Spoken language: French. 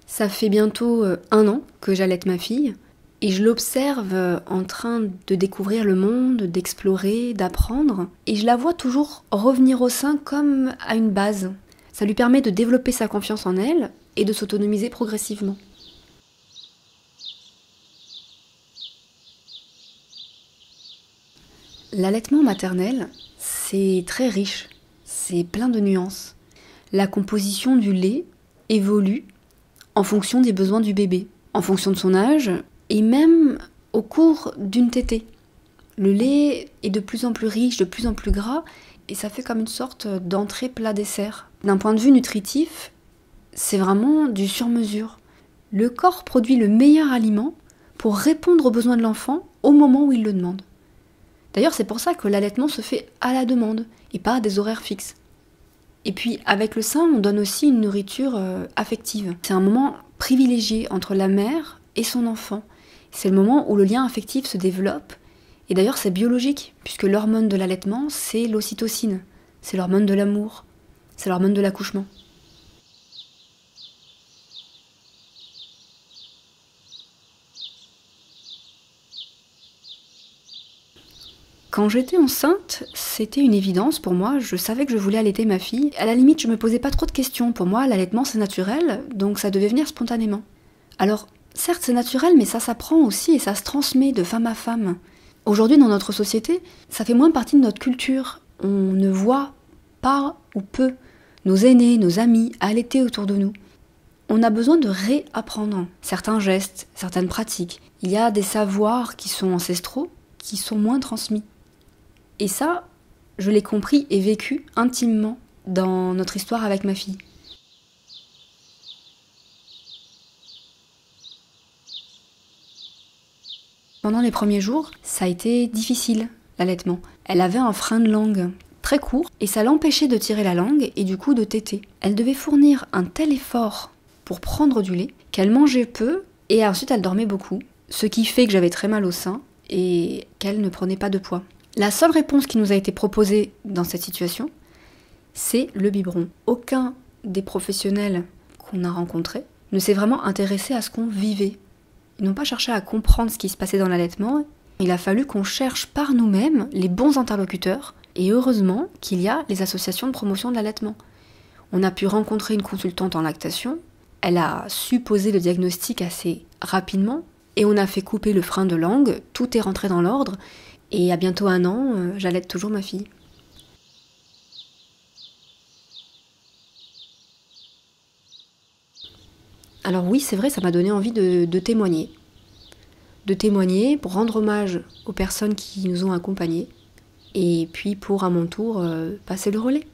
Ça fait bientôt 1 an que j'allaite ma fille et je l'observe en train de découvrir le monde, d'explorer, d'apprendre et je la vois toujours revenir au sein comme à une base. Ça lui permet de développer sa confiance en elle et de s'autonomiser progressivement. L'allaitement maternel, c'est très riche, c'est plein de nuances. La composition du lait évolue en fonction des besoins du bébé, en fonction de son âge et même au cours d'une tétée. Le lait est de plus en plus riche, de plus en plus gras et ça fait comme une sorte d'entrée plat-dessert. D'un point de vue nutritif, c'est vraiment du sur-mesure. Le corps produit le meilleur aliment pour répondre aux besoins de l'enfant au moment où il le demande. D'ailleurs, c'est pour ça que l'allaitement se fait à la demande et pas à des horaires fixes. Et puis, avec le sein, on donne aussi une nourriture affective. C'est un moment privilégié entre la mère et son enfant. C'est le moment où le lien affectif se développe. Et d'ailleurs, c'est biologique, puisque l'hormone de l'allaitement, c'est l'ocytocine. C'est l'hormone de l'amour. C'est l'hormone de l'accouchement. Quand j'étais enceinte, c'était une évidence pour moi, je savais que je voulais allaiter ma fille. À la limite, je me posais pas trop de questions. Pour moi, l'allaitement c'est naturel, donc ça devait venir spontanément. Alors, certes c'est naturel, mais ça s'apprend aussi et ça se transmet de femme à femme. Aujourd'hui, dans notre société, ça fait moins partie de notre culture. On ne voit pas ou peu nos aînés, nos amis allaiter autour de nous. On a besoin de réapprendre certains gestes, certaines pratiques. Il y a des savoirs qui sont ancestraux, qui sont moins transmis. Et ça, je l'ai compris et vécu intimement dans notre histoire avec ma fille. Pendant les premiers jours, ça a été difficile, l'allaitement. Elle avait un frein de langue très court et ça l'empêchait de tirer la langue et du coup de téter. Elle devait fournir un tel effort pour prendre du lait qu'elle mangeait peu et ensuite elle dormait beaucoup, ce qui fait que j'avais très mal au sein et qu'elle ne prenait pas de poids. La seule réponse qui nous a été proposée dans cette situation, c'est le biberon. Aucun des professionnels qu'on a rencontrés ne s'est vraiment intéressé à ce qu'on vivait. Ils n'ont pas cherché à comprendre ce qui se passait dans l'allaitement. Il a fallu qu'on cherche par nous-mêmes les bons interlocuteurs. Et heureusement qu'il y a les associations de promotion de l'allaitement. On a pu rencontrer une consultante en lactation. Elle a su poser le diagnostic assez rapidement. Et on a fait couper le frein de langue. Tout est rentré dans l'ordre. Et à bientôt 1 an, j'allaite toujours ma fille. Alors oui, c'est vrai, ça m'a donné envie de témoigner. De témoigner pour rendre hommage aux personnes qui nous ont accompagnés. Et puis pour, à mon tour, passer le relais.